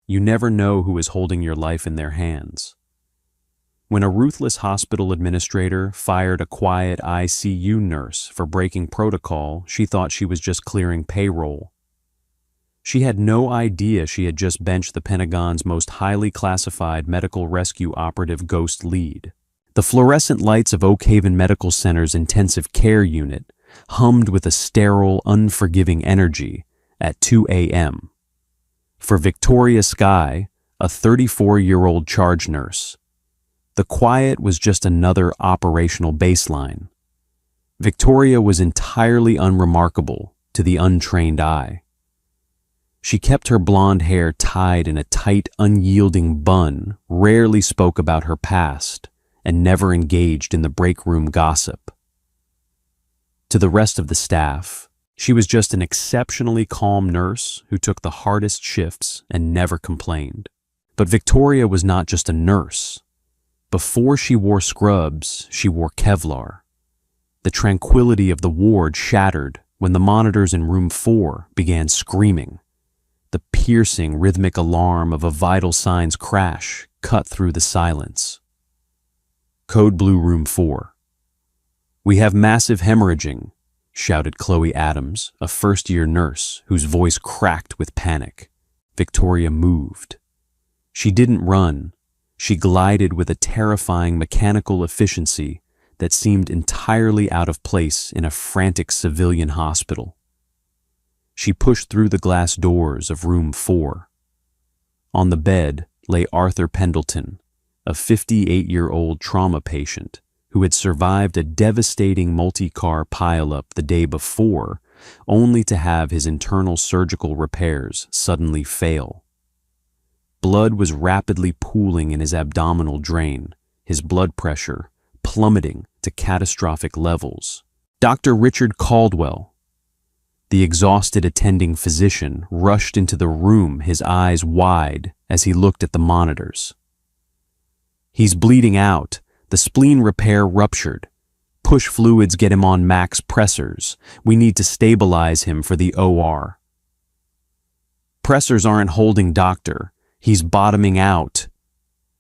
You never know who is holding your life in their hands. When a ruthless hospital administrator fired a quiet ICU nurse for breaking protocol, she thought she was just clearing payroll. She had no idea she had just benched the Pentagon's most highly classified medical rescue operative ghost lead. The fluorescent lights of Oak Haven Medical Center's intensive care unit hummed with a sterile, unforgiving energy at 2 a.m. For Victoria Skye, a 34-year-old charge nurse, the quiet was just another operational baseline. Victoria was entirely unremarkable to the untrained eye. She kept her blonde hair tied in a tight, unyielding bun, rarely spoke about her past, and never engaged in the break room gossip. To the rest of the staff, she was just an exceptionally calm nurse who took the hardest shifts and never complained. But Victoria was not just a nurse. Before she wore scrubs, she wore Kevlar. The tranquility of the ward shattered when the monitors in room 4 began screaming. The piercing, rhythmic alarm of a vital signs crash cut through the silence. Code Blue Room 4. "We have massive hemorrhaging," shouted Chloe Adams, a first-year nurse whose voice cracked with panic. Victoria moved. She didn't run. She glided with a terrifying mechanical efficiency that seemed entirely out of place in a frantic civilian hospital. She pushed through the glass doors of room 4. On the bed lay Arthur Pendleton, a 58-year-old trauma patient who had survived a devastating multi-car pileup the day before, only to have his internal surgical repairs suddenly fail. Blood was rapidly pooling in his abdominal drain, his blood pressure plummeting to catastrophic levels. Dr. Richard Caldwell, the exhausted attending physician, rushed into the room, his eyes wide as he looked at the monitors. "He's bleeding out. The spleen repair ruptured. Push fluids get him on max pressors. We need to stabilize him for the OR." "Pressors aren't holding, doctor. He's bottoming out,"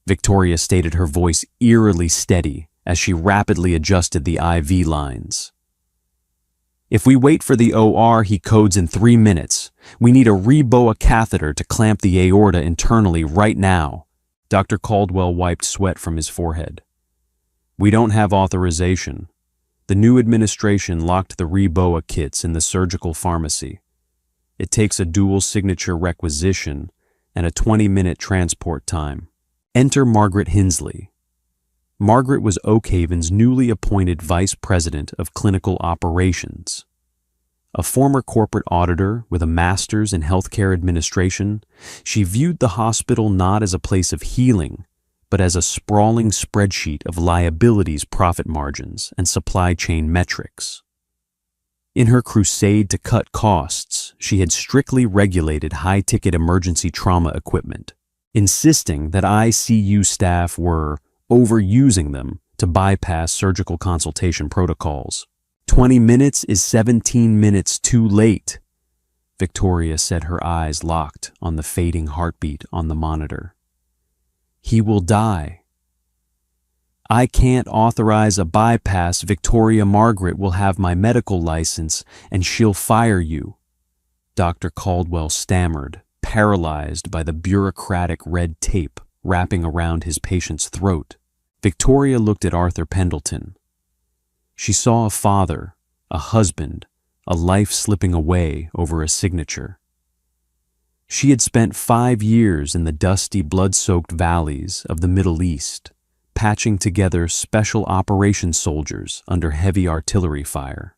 Victoria stated, her voice eerily steady as she rapidly adjusted the IV lines. "If we wait for the OR, he codes in 3 minutes. We need a Reboa catheter to clamp the aorta internally right now." Dr. Caldwell wiped sweat from his forehead. "We don't have authorization. The new administration locked the Reboa kits in the surgical pharmacy. It takes a dual signature requisition and a 20-minute transport time." Enter Margaret Hinsley. Margaret was Oak Haven's newly appointed Vice President of Clinical Operations. A former corporate auditor with a master's in healthcare administration, she viewed the hospital not as a place of healing, but as a sprawling spreadsheet of liabilities, profit margins, and supply chain metrics. In her crusade to cut costs, she had strictly regulated high-ticket emergency trauma equipment, insisting that ICU staff were overusing them to bypass surgical consultation protocols. 20 minutes is 17 minutes too late, Victoria said, her eyes locked on the fading heartbeat on the monitor. "He will die." "I can't authorize a bypass, Victoria. Margaret will have my medical license and she'll fire you," Dr. Caldwell stammered, paralyzed by the bureaucratic red tape wrapping around his patient's throat. Victoria looked at Arthur Pendleton. She saw a father, a husband, a life slipping away over a signature. She had spent 5 years in the dusty, blood-soaked valleys of the Middle East, patching together special operations soldiers under heavy artillery fire.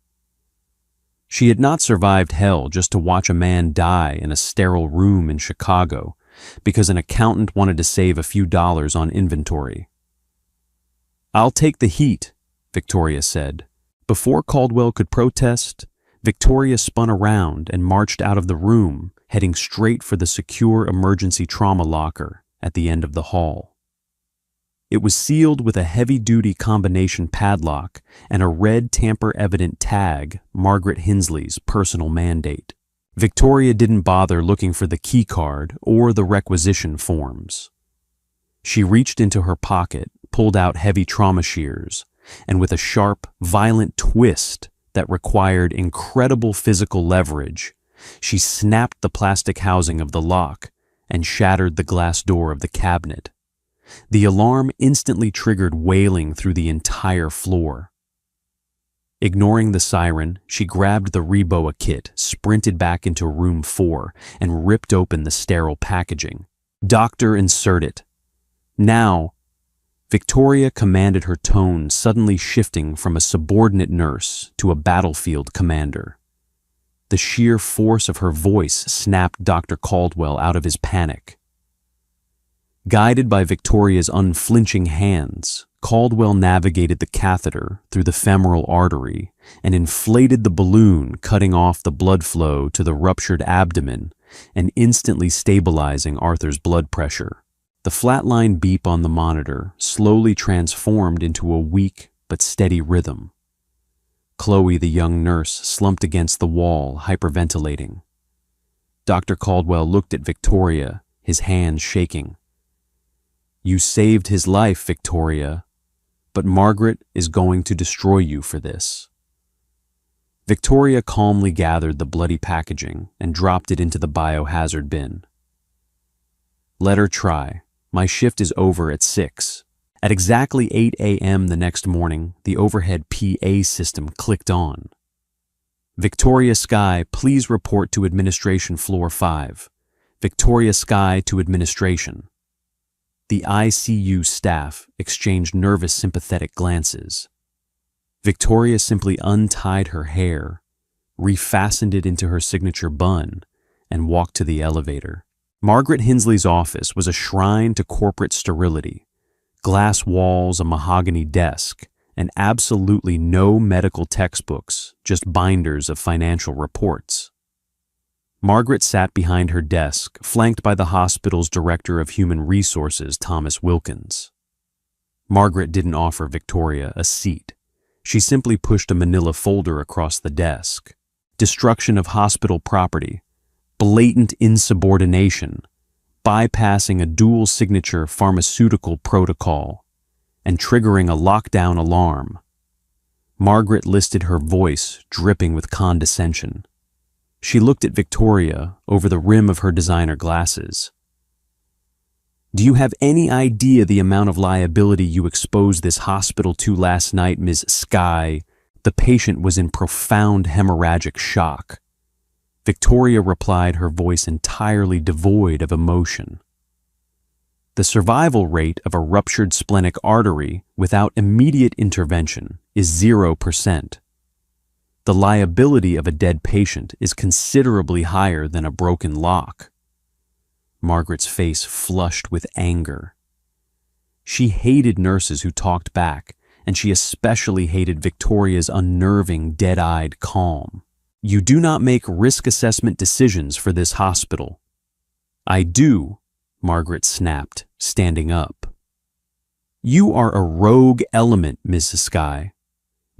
She had not survived hell just to watch a man die in a sterile room in Chicago because an accountant wanted to save a few dollars on inventory. "I'll take the heat," Victoria said. Before Caldwell could protest, Victoria spun around and marched out of the room, heading straight for the secure emergency trauma locker at the end of the hall. It was sealed with a heavy-duty combination padlock and a red tamper-evident tag, Margaret Hinsley's personal mandate. Victoria didn't bother looking for the key card or the requisition forms. She reached into her pocket, pulled out heavy trauma shears, and with a sharp, violent twist that required incredible physical leverage, she snapped the plastic housing of the lock and shattered the glass door of the cabinet. The alarm instantly triggered wailing through the entire floor. Ignoring the siren, she grabbed the Reboa kit, sprinted back into room 4, and ripped open the sterile packaging. "Doctor, insert it. Now!" Victoria commanded, her tone suddenly shifting from a subordinate nurse to a battlefield commander. The sheer force of her voice snapped Dr. Caldwell out of his panic. Guided by Victoria's unflinching hands, Caldwell navigated the catheter through the femoral artery and inflated the balloon, cutting off the blood flow to the ruptured abdomen and instantly stabilizing Arthur's blood pressure. The flatline beep on the monitor slowly transformed into a weak but steady rhythm. Chloe, the young nurse, slumped against the wall, hyperventilating. Dr. Caldwell looked at Victoria, his hands shaking. "You saved his life, Victoria, but Margaret is going to destroy you for this." Victoria calmly gathered the bloody packaging and dropped it into the biohazard bin. "Let her try. My shift is over at 6. At exactly 8 a.m. the next morning, the overhead PA system clicked on. "Victoria Sky, please report to Administration Floor 5. Victoria Sky to Administration." The ICU staff exchanged nervous, sympathetic glances. Victoria simply untied her hair, refastened it into her signature bun, and walked to the elevator. Margaret Hensley's office was a shrine to corporate sterility. Glass walls, a mahogany desk, and absolutely no medical textbooks, just binders of financial reports. Margaret sat behind her desk, flanked by the hospital's Director of Human Resources, Thomas Wilkins. Margaret didn't offer Victoria a seat. She simply pushed a manila folder across the desk. Destruction of hospital property, blatant insubordination, bypassing a dual-signature pharmaceutical protocol, and triggering a lockdown alarm. Margaret listed, her voice dripping with condescension. She looked at Victoria over the rim of her designer glasses. "Do you have any idea the amount of liability you exposed this hospital to last night, Ms. Sky?" The patient was in profound hemorrhagic shock. Victoria replied, her voice entirely devoid of emotion. "The survival rate of a ruptured splenic artery without immediate intervention is 0%. The liability of a dead patient is considerably higher than a broken lock." Margaret's face flushed with anger. She hated nurses who talked back, and she especially hated Victoria's unnerving, dead-eyed calm. "You do not make risk assessment decisions for this hospital." "I do," Margaret snapped, standing up. "You are a rogue element, Mrs. Sky.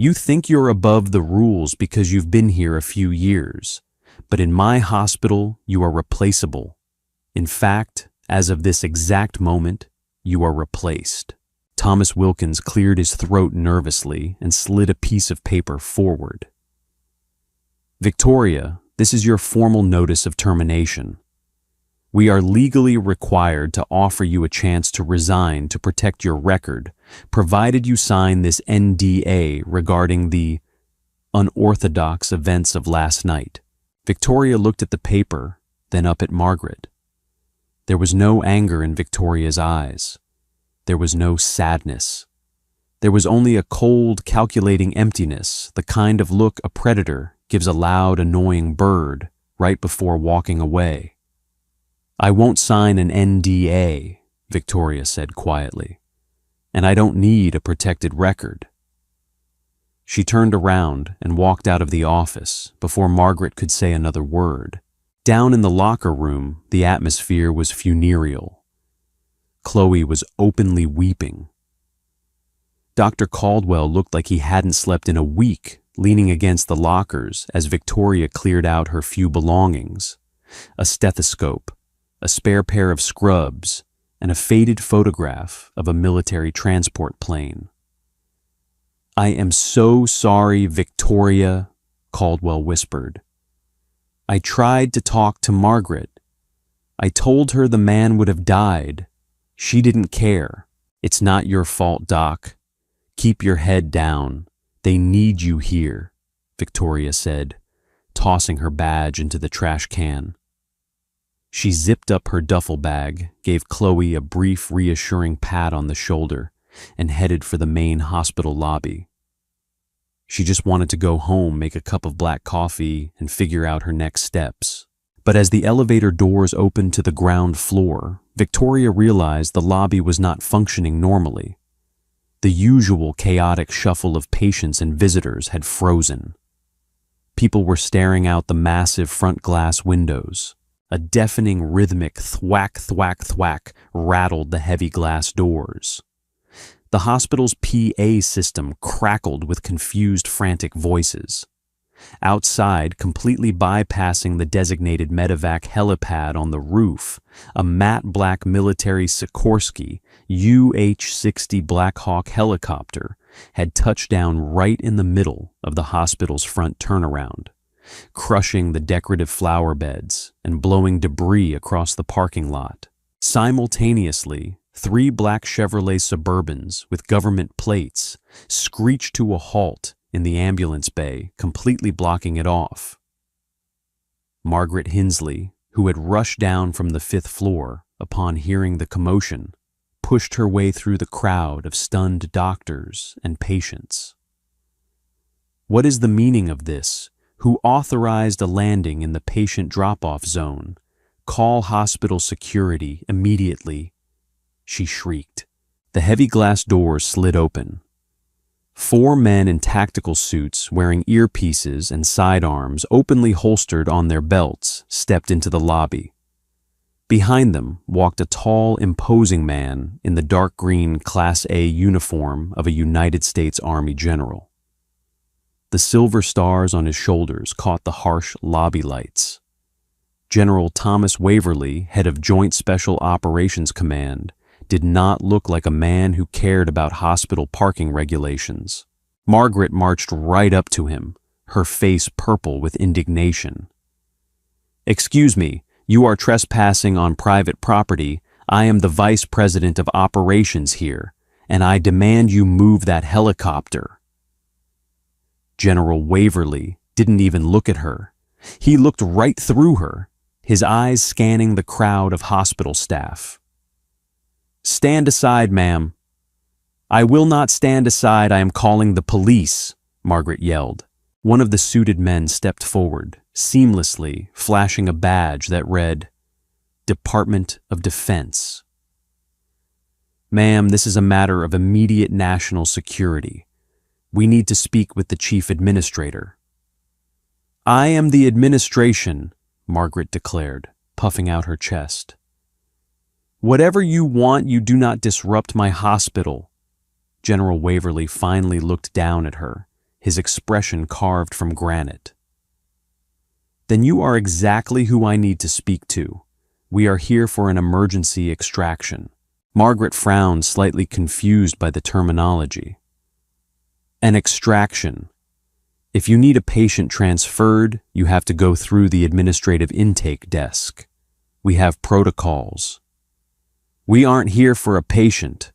You think you're above the rules because you've been here a few years, but in my hospital, you are replaceable. In fact, as of this exact moment, you are replaced." Thomas Wilkins cleared his throat nervously and slid a piece of paper forward. "Victoria, this is your formal notice of termination. We are legally required to offer you a chance to resign to protect your record, provided you sign this NDA regarding the unorthodox events of last night." Victoria looked at the paper, then up at Margaret. There was no anger in Victoria's eyes. There was no sadness. There was only a cold, calculating emptiness, the kind of look a predator gives a loud, annoying bird right before walking away. "I won't sign an NDA," Victoria said quietly, "and I don't need a protected record." She turned around and walked out of the office before Margaret could say another word. Down in the locker room, the atmosphere was funereal. Chloe was openly weeping. Dr. Caldwell looked like he hadn't slept in a week, leaning against the lockers as Victoria cleared out her few belongings: a stethoscope, a spare pair of scrubs, and a faded photograph of a military transport plane. "I am so sorry, Victoria," Caldwell whispered. "I tried to talk to Margaret. I told her the man would have died. She didn't care. It's not your fault, Doc. Keep your head down. They need you here," Victoria said, tossing her badge into the trash can. She zipped up her duffel bag, gave Chloe a brief, reassuring pat on the shoulder, and headed for the main hospital lobby. She just wanted to go home, make a cup of black coffee, and figure out her next steps. But as the elevator doors opened to the ground floor, Victoria realized the lobby was not functioning normally. The usual chaotic shuffle of patients and visitors had frozen. People were staring out the massive front glass windows. A deafening rhythmic thwack, thwack, thwack rattled the heavy glass doors. The hospital's PA system crackled with confused, frantic voices. Outside, completely bypassing the designated medevac helipad on the roof, a matte black military Sikorsky UH-60 Black Hawk helicopter had touched down right in the middle of the hospital's front turnaround, crushing the decorative flower beds and blowing debris across the parking lot. Simultaneously, 3 black Chevrolet Suburbans with government plates screeched to a halt in the ambulance bay, completely blocking it off. Margaret Hinsley, who had rushed down from the 5th floor upon hearing the commotion, pushed her way through the crowd of stunned doctors and patients. "What is the meaning of this? Who authorized a landing in the patient drop-off zone? Call hospital security immediately," she shrieked. The heavy glass doors slid open. 4 men in tactical suits wearing earpieces and sidearms openly holstered on their belts stepped into the lobby. Behind them walked a tall, imposing man in the dark green Class A uniform of a United States Army general. The silver stars on his shoulders caught the harsh lobby lights. General Thomas Waverly, head of Joint Special Operations Command, did not look like a man who cared about hospital parking regulations. Margaret marched right up to him, her face purple with indignation. "Excuse me, you are trespassing on private property. I am the Vice President of Operations here, and I demand you move that helicopter." General Waverly didn't even look at her. He looked right through her, his eyes scanning the crowd of hospital staff. "Stand aside, ma'am." "I will not stand aside. I am calling the police," Margaret yelled. One of the suited men stepped forward, seamlessly flashing a badge that read, "Department of Defense." "Ma'am, this is a matter of immediate national security. We need to speak with the chief administrator." "I am the administration," Margaret declared, puffing out her chest. "Whatever you want, you do not disrupt my hospital." General Waverly finally looked down at her, his expression carved from granite. "Then you are exactly who I need to speak to. We are here for an emergency extraction." Margaret frowned, slightly confused by the terminology. "An extraction. If you need a patient transferred, you have to go through the administrative intake desk. We have protocols." "We aren't here for a patient,"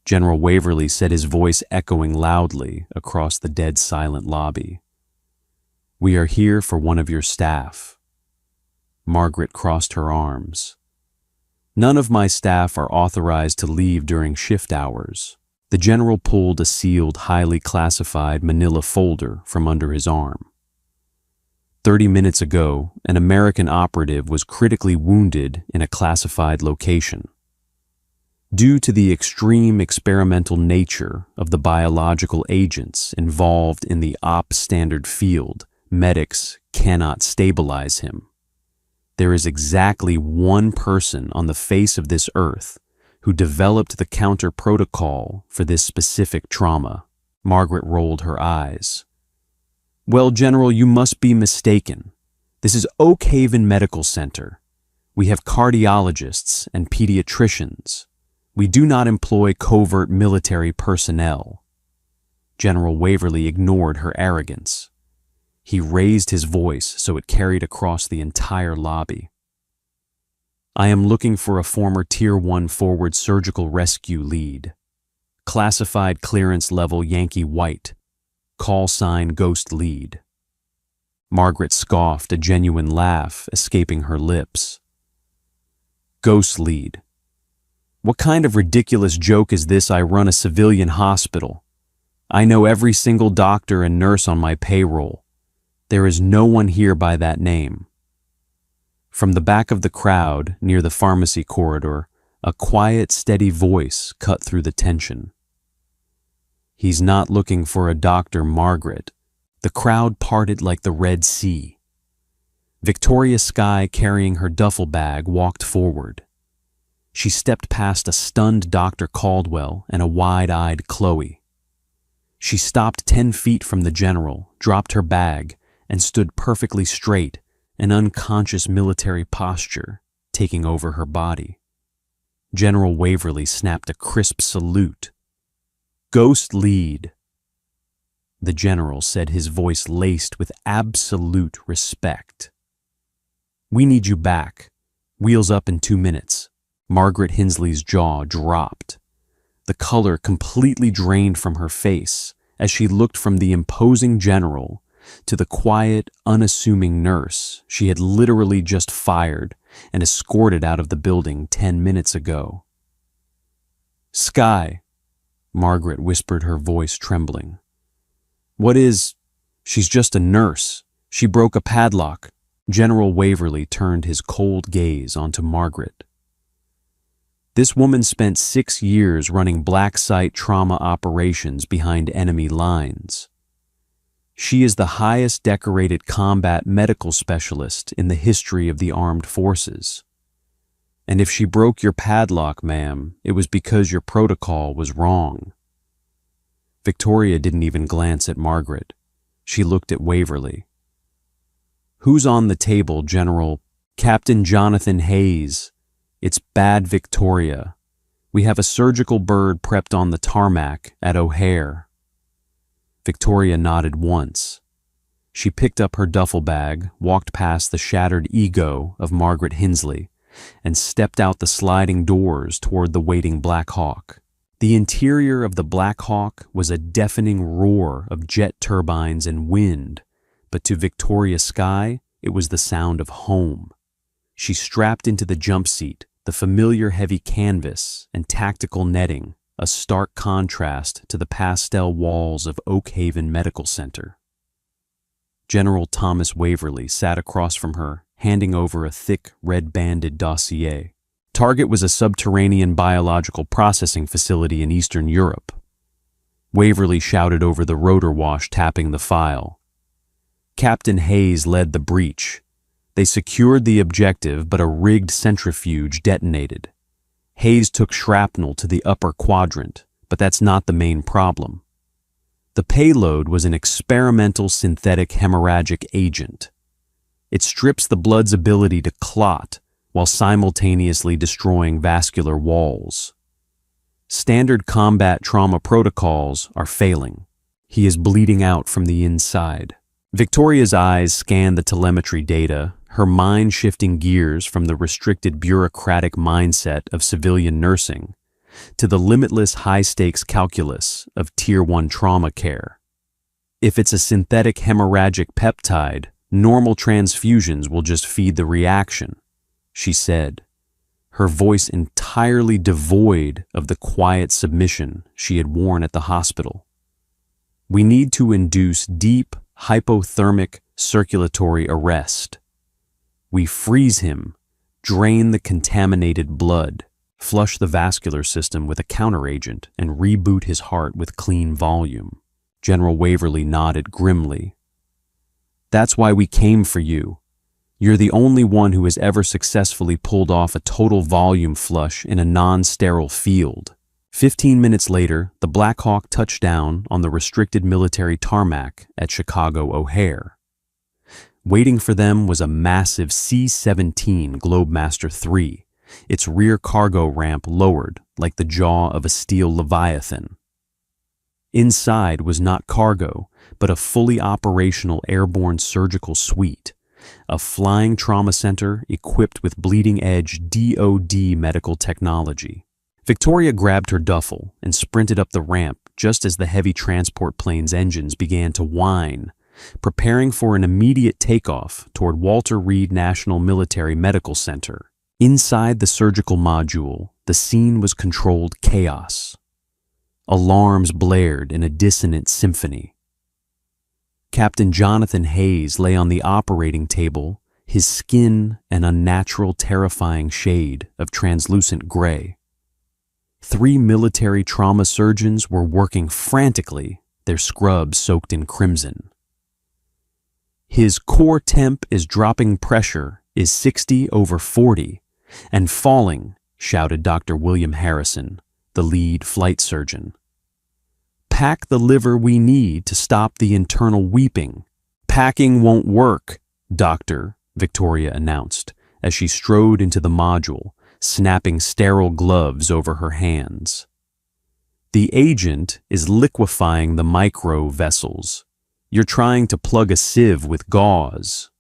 General Waverly said, his voice echoing loudly across the dead silent lobby. "We are here for one of your staff." Margaret crossed her arms. "None of my staff are authorized to leave during shift hours." The general pulled a sealed, highly classified manila folder from under his arm. 30 minutes ago, an American operative was critically wounded in a classified location. Due to the extreme experimental nature of the biological agents involved in the op-standard field, medics cannot stabilize him. There is exactly one person on the face of this earth who developed the counter-protocol for this specific trauma. Margaret rolled her eyes. Well, General, you must be mistaken. This is Oak Haven Medical Center. We have cardiologists and pediatricians. We do not employ covert military personnel. General Waverly ignored her arrogance. He raised his voice so it carried across the entire lobby. I am looking for a former Tier 1 forward surgical rescue lead. Classified clearance level Yankee White. Call sign Ghost Lead. Margaret scoffed, a genuine laugh escaping her lips. Ghost Lead. What kind of ridiculous joke is this? I run a civilian hospital. I know every single doctor and nurse on my payroll. There is no one here by that name. From the back of the crowd, near the pharmacy corridor, a quiet, steady voice cut through the tension. He's not looking for a doctor, Margaret. The crowd parted like the Red Sea. Victoria Skye, carrying her duffel bag, walked forward. She stepped past a stunned Dr. Caldwell and a wide-eyed Chloe. She stopped 10 feet from the general, dropped her bag, and stood perfectly straight, an unconscious military posture taking over her body. General Waverly snapped a crisp salute. Ghost Lead. The general said, his voice laced with absolute respect. We need you back. Wheels up in 2 minutes. Margaret Hensley's jaw dropped. The color completely drained from her face as she looked from the imposing general to the quiet, unassuming nurse she had literally just fired and escorted out of the building 10 minutes ago. Skye, Margaret whispered, her voice trembling. What is... She's just a nurse. She broke a padlock. General Waverly turned his cold gaze onto Margaret. This woman spent 6 years running black site trauma operations behind enemy lines. She is the highest decorated combat medical specialist in the history of the armed forces. And if she broke your padlock, ma'am, it was because your protocol was wrong. Victoria didn't even glance at Margaret. She looked at Waverly. Who's on the table, General? Captain Jonathan Hayes. It's bad, Victoria. We have a surgical bird prepped on the tarmac at O'Hare. Victoria nodded once. She picked up her duffel bag, walked past the shattered ego of Margaret Hensley, and stepped out the sliding doors toward the waiting Black Hawk. The interior of the Black Hawk was a deafening roar of jet turbines and wind, but to Victoria Skye, it was the sound of home. She strapped into the jump seat, the familiar heavy canvas and tactical netting, a stark contrast to the pastel walls of Oak Haven Medical Center. General Thomas Waverly sat across from her, handing over a thick, red-banded dossier. Target was a subterranean biological processing facility in Eastern Europe. Waverly shouted over the rotor wash, tapping the file. Captain Hayes led the breach. They secured the objective, but a rigged centrifuge detonated. Hayes took shrapnel to the upper quadrant, but that's not the main problem. The payload was an experimental synthetic hemorrhagic agent. It strips the blood's ability to clot while simultaneously destroying vascular walls. Standard combat trauma protocols are failing. He is bleeding out from the inside. Victoria's eyes scanned the telemetry data, her mind shifting gears from the restricted bureaucratic mindset of civilian nursing to the limitless high-stakes calculus of Tier 1 trauma care. If it's a synthetic hemorrhagic peptide, normal transfusions will just feed the reaction, she said, her voice entirely devoid of the quiet submission she had worn at the hospital. We need to induce deep hypothermic circulatory arrest. We freeze him, drain the contaminated blood, flush the vascular system with a counteragent, and reboot his heart with clean volume. General Waverly nodded grimly. That's why we came for you. You're the only one who has ever successfully pulled off a total volume flush in a non-sterile field. 15 minutes later, the Black Hawk touched down on the restricted military tarmac at Chicago O'Hare. Waiting for them was a massive C-17 Globemaster III, its rear cargo ramp lowered like the jaw of a steel leviathan. Inside was not cargo, but a fully operational airborne surgical suite, a flying trauma center equipped with bleeding-edge DoD medical technology. Victoria grabbed her duffel and sprinted up the ramp just as the heavy transport plane's engines began to whine, preparing for an immediate takeoff toward Walter Reed National Military Medical Center. Inside the surgical module, the scene was controlled chaos. Alarms blared in a dissonant symphony. Captain Jonathan Hayes lay on the operating table, his skin an unnatural, terrifying shade of translucent gray. 3 military trauma surgeons were working frantically, their scrubs soaked in crimson. His core temp is dropping, pressure is 60/40 and falling, shouted Dr. William Harrison, the lead flight surgeon. Pack the liver we need to stop the internal weeping. Packing won't work, Doctor, Victoria announced as she strode into the module, snapping sterile gloves over her hands. The agent is liquefying the micro vessels. You're trying to plug a sieve with gauze.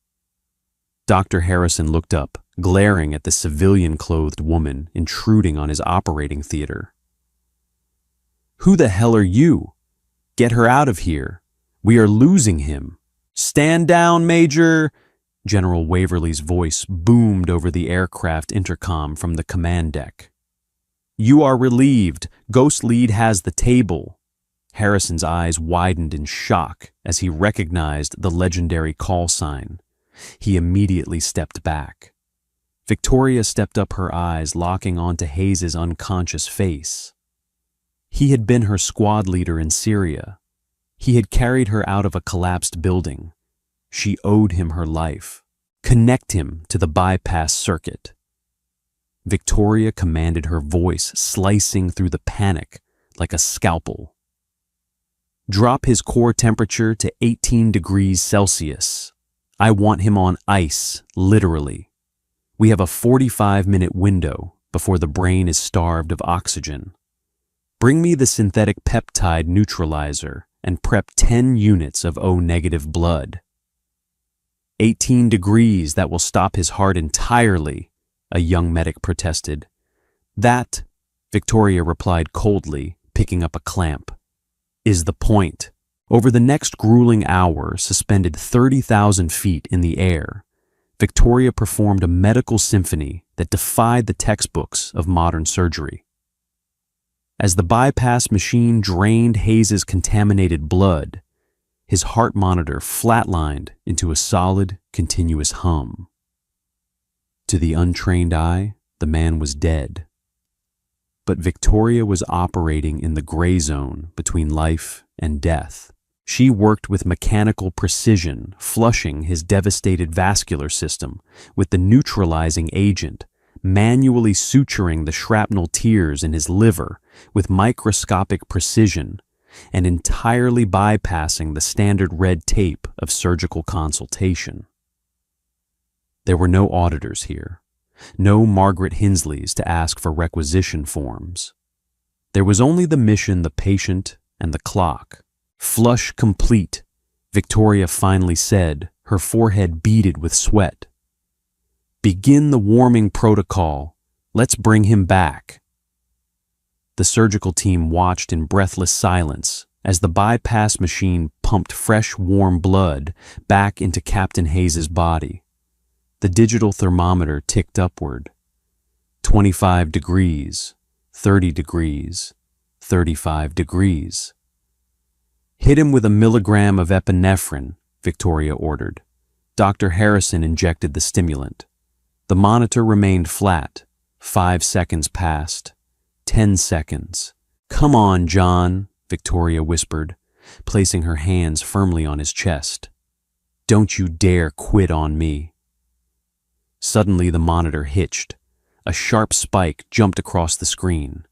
Dr. Harrison looked up, glaring at the civilian-clothed woman intruding on his operating theater. Who the hell are you? Get her out of here. We are losing him. Stand down, Major! General Waverly's voice boomed over the aircraft intercom from the command deck. You are relieved. Ghost Lead has the table. Harrison's eyes widened in shock as he recognized the legendary call sign. He immediately stepped back. Victoria stepped up, her eyes locking onto Hayes's unconscious face. He had been her squad leader in Syria. He had carried her out of a collapsed building. She owed him her life. Connect him to the bypass circuit. Victoria commanded, her voice slicing through the panic like a scalpel. Drop his core temperature to 18 degrees Celsius. I want him on ice, literally. We have a 45-minute window before the brain is starved of oxygen. Bring me the synthetic peptide neutralizer and prep 10 units of O-negative blood. 18 degrees, that will stop his heart entirely, a young medic protested. That, Victoria replied coldly, picking up a clamp, is the point. Over the next grueling hour, suspended 30,000 feet in the air, Victoria performed a medical symphony that defied the textbooks of modern surgery. As the bypass machine drained Hayes's contaminated blood, his heart monitor flatlined into a solid, continuous hum. To the untrained eye, the man was dead. But Victoria was operating in the gray zone between life and death. She worked with mechanical precision, flushing his devastated vascular system with the neutralizing agent, manually suturing the shrapnel tears in his liver with microscopic precision, and entirely bypassing the standard red tape of surgical consultation. There were no auditors here, no Margaret Hinsleys to ask for requisition forms. There was only the mission, the patient, and the clock. Flush complete, Victoria finally said, her forehead beaded with sweat. Begin the warming protocol. Let's bring him back. The surgical team watched in breathless silence as the bypass machine pumped fresh, warm blood back into Captain Hayes's body. The digital thermometer ticked upward. 25 degrees, 30 degrees, 35 degrees. Hit him with a milligram of epinephrine, Victoria ordered. Dr. Harrison injected the stimulant. The monitor remained flat. 5 seconds passed. 10 seconds. Come on, John, Victoria whispered, placing her hands firmly on his chest. Don't you dare quit on me. Suddenly the monitor hitched. A sharp spike jumped across the screen.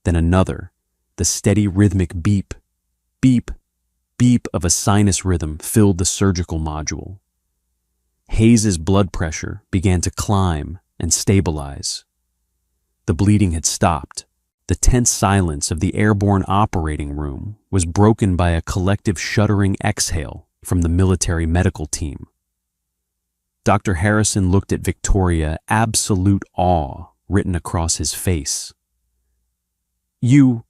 then another. The steady rhythmic beep, beep, beep of a sinus rhythm filled the surgical module. Hayes's blood pressure began to climb and stabilize. The bleeding had stopped. The tense silence of the airborne operating room was broken by a collective shuddering exhale from the military medical team. Dr. Harrison looked at Victoria, absolute awe written across his face. You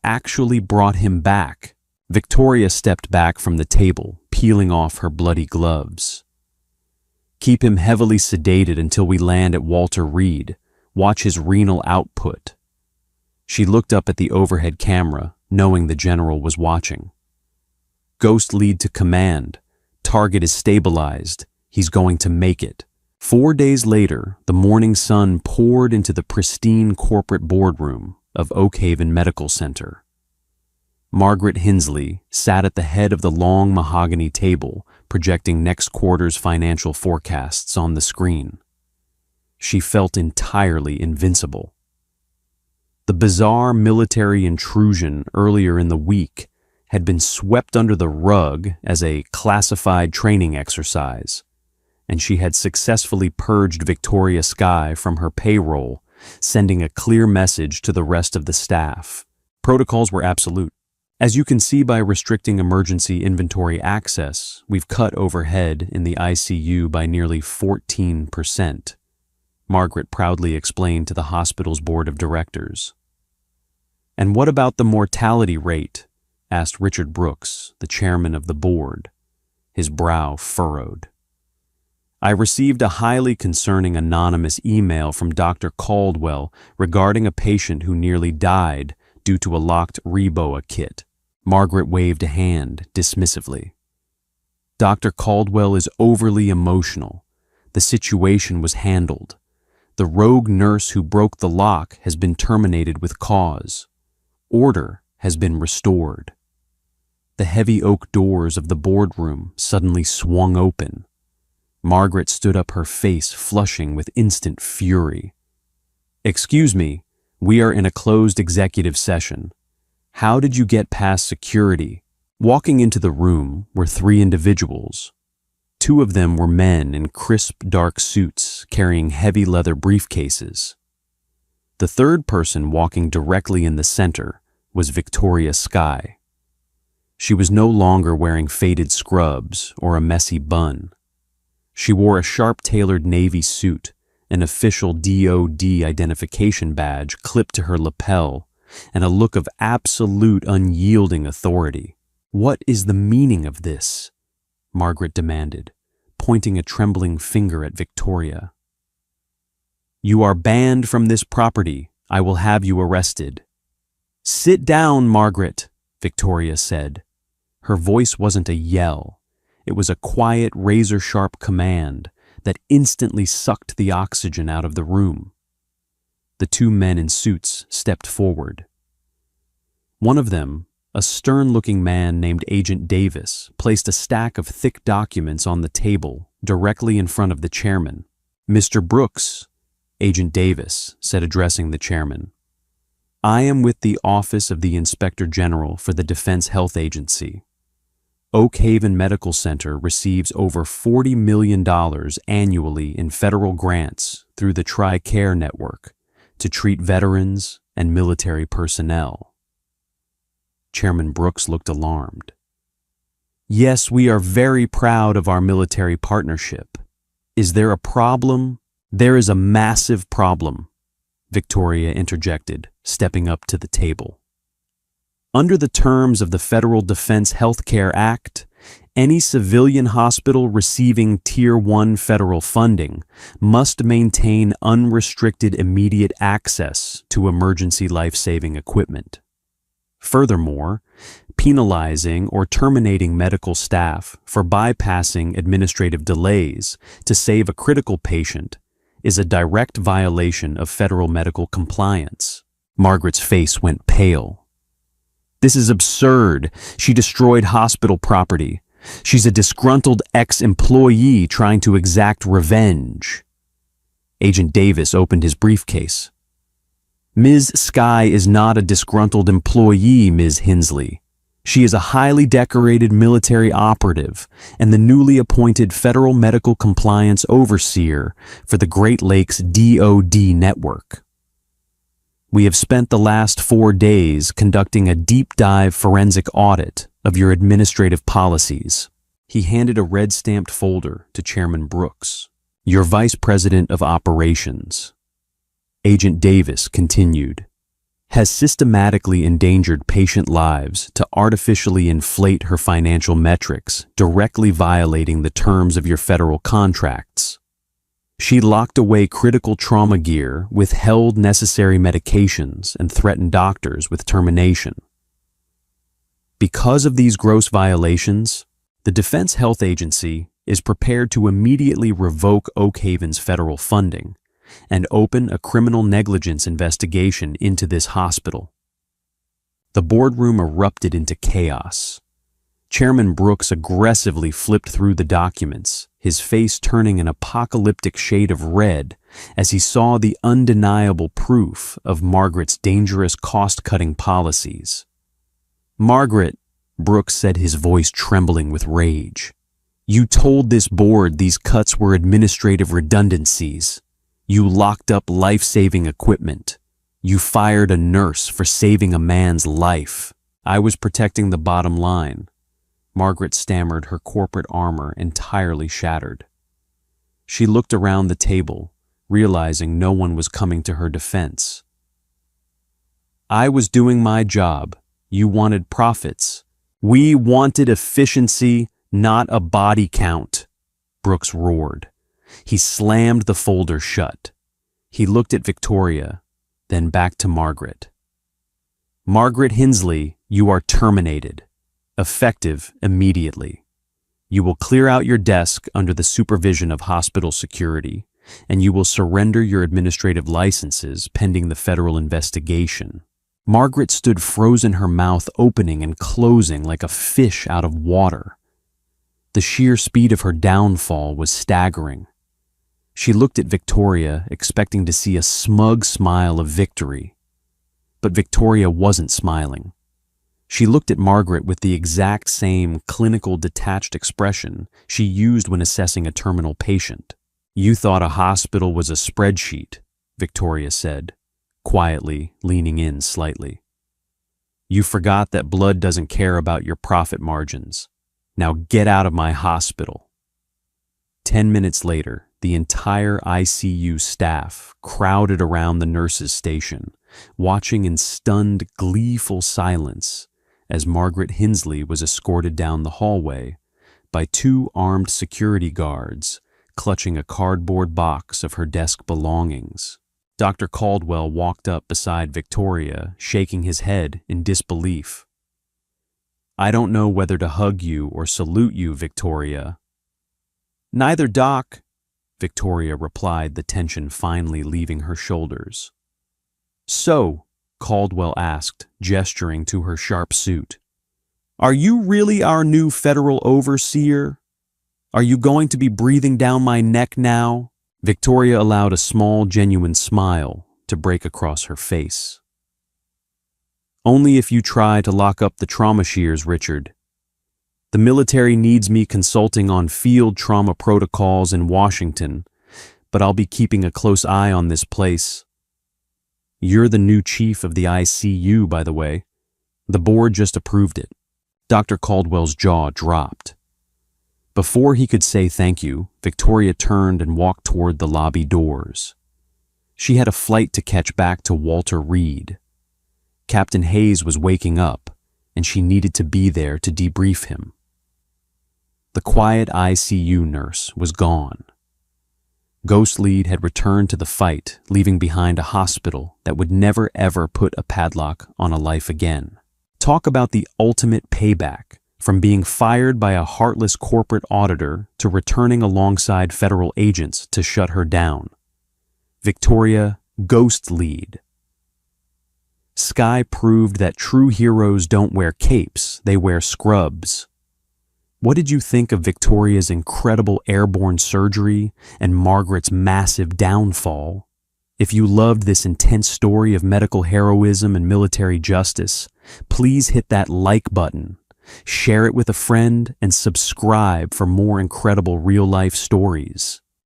actually brought him back." Victoria stepped back from the table, peeling off her bloody gloves. "Keep him heavily sedated until we land at Walter Reed. Watch his renal output." She looked up at the overhead camera, knowing the general was watching. "Ghost lead to command. Target is stabilized. He's going to make it." 4 days later, the morning sun poured into the pristine corporate boardroom of Oak Haven Medical Center. Margaret Hinsley sat at the head of the long mahogany table, projecting next quarter's financial forecasts on the screen. She felt entirely invincible. The bizarre military intrusion earlier in the week had been swept under the rug as a classified training exercise, and she had successfully purged Victoria Sky from her payroll, sending a clear message to the rest of the staff. Protocols were absolute. "As you can see by restricting emergency inventory access, we've cut overhead in the ICU by nearly 14%, Margaret proudly explained to the hospital's board of directors. "And what about the mortality rate?" asked Richard Brooks, the chairman of the board, his brow furrowed. "I received a highly concerning anonymous email from Dr. Caldwell regarding a patient who nearly died due to a locked Reboa kit." Margaret waved a hand dismissively. "Dr. Caldwell is overly emotional. The situation was handled. The rogue nurse who broke the lock has been terminated with cause. Order has been restored." The heavy oak doors of the boardroom suddenly swung open. Margaret stood up, her face flushing with instant fury. "Excuse me, we are in a closed executive session. How did you get past security?" Walking into the room were 3 individuals. 2 of them were men in crisp, dark suits carrying heavy leather briefcases. The 3rd person walking directly in the center was Victoria Sky. She was no longer wearing faded scrubs or a messy bun. She wore a sharp-tailored navy suit, an official DOD identification badge clipped to her lapel, and a look of absolute unyielding authority. "What is the meaning of this?" Margaret demanded, pointing a trembling finger at Victoria. "You are banned from this property. I will have you arrested." "Sit down, Margaret," Victoria said. Her voice wasn't a yell. It was a quiet, razor-sharp command that instantly sucked the oxygen out of the room. The 2 men in suits stepped forward. One of them, a stern-looking man named Agent Davis, placed a stack of thick documents on the table directly in front of the chairman. "Mr. Brooks," Agent Davis said, addressing the chairman, "I am with the Office of the Inspector General for the Defense Health Agency. Oak Haven Medical Center receives over $40 million annually in federal grants through the TRICARE network to treat veterans and military personnel." Chairman Brooks looked alarmed. "Yes, we are very proud of our military partnership. Is there a problem?" "There is a massive problem," Victoria interjected, stepping up to the table. "Under the terms of the Federal Defense Health Care Act, any civilian hospital receiving Tier 1 federal funding must maintain unrestricted immediate access to emergency life-saving equipment. Furthermore, penalizing or terminating medical staff for bypassing administrative delays to save a critical patient is a direct violation of federal medical compliance." Margaret's face went pale. "This is absurd. She destroyed hospital property. She's a disgruntled ex-employee trying to exact revenge." Agent Davis opened his briefcase. Ms. Skye is not a disgruntled employee, Ms. Hensley. She is a highly decorated military operative and the newly appointed Federal Medical Compliance Overseer for the Great Lakes DoD network. We have spent the last 4 days conducting a deep dive forensic audit of your administrative policies. He handed a red-stamped folder to Chairman Brooks. Your Vice President of Operations, Agent Davis, continued, has systematically endangered patient lives to artificially inflate her financial metrics, directly violating the terms of your federal contracts. She locked away critical trauma gear, withheld necessary medications, and threatened doctors with termination. Because of these gross violations, the Defense Health Agency is prepared to immediately revoke Oak Haven's federal funding and open a criminal negligence investigation into this hospital. The boardroom erupted into chaos. Chairman Brooks aggressively flipped through the documents, his face turning an apocalyptic shade of red as he saw the undeniable proof of Margaret's dangerous cost-cutting policies. Margaret, Brooks said, his voice trembling with rage, you told this board these cuts were administrative redundancies. You locked up life-saving equipment. You fired a nurse for saving a man's life. I was protecting the bottom line. Margaret stammered, her corporate armor entirely shattered. She looked around the table, realizing no one was coming to her defense. I was doing my job. You wanted profits. We wanted efficiency, not a body count, Brooks roared. He slammed the folder shut. He looked at Victoria, then back to Margaret. Margaret Hensley, you are terminated. Effective immediately. You will clear out your desk under the supervision of hospital security, and you will surrender your administrative licenses pending the federal investigation. Margaret stood frozen, her mouth opening and closing like a fish out of water. The sheer speed of her downfall was staggering. She looked at Victoria, expecting to see a smug smile of victory. But Victoria wasn't smiling. She looked at Margaret with the exact same clinical detached expression she used when assessing a terminal patient. You thought a hospital was a spreadsheet, Victoria said, quietly leaning in slightly. You forgot that blood doesn't care about your profit margins. Now get out of my hospital. 10 minutes later, the entire ICU staff crowded around the nurses' station, watching in stunned, gleeful silence as Margaret Hensley was escorted down the hallway by 2 armed security guards clutching a cardboard box of her desk belongings. Dr. Caldwell walked up beside Victoria, shaking his head in disbelief. I don't know whether to hug you or salute you, Victoria. Neither, Doc, Victoria replied, the tension finally leaving her shoulders. So, Caldwell asked, gesturing to her sharp suit, are you really our new federal overseer? Are you going to be breathing down my neck now? Victoria allowed a small, genuine smile to break across her face. Only if you try to lock up the trauma shears, Richard. The military needs me consulting on field trauma protocols in Washington, but I'll be keeping a close eye on this place. You're the new chief of the ICU, by the way. The board just approved it. Dr. Caldwell's jaw dropped. Before he could say thank you, Victoria turned and walked toward the lobby doors. She had a flight to catch back to Walter Reed. Captain Hayes was waking up, and she needed to be there to debrief him. The quiet ICU nurse was gone. Ghost Lead had returned to the fight, leaving behind a hospital that would never ever put a padlock on a life again. Talk about the ultimate payback, from being fired by a heartless corporate auditor to returning alongside federal agents to shut her down. Victoria, Ghost Lead. Skye proved that true heroes don't wear capes, they wear scrubs. What did you think of Victoria's incredible airborne surgery and Margaret's massive downfall? If you loved this intense story of medical heroism and military justice, please hit that like button, share it with a friend, and subscribe for more incredible real-life stories.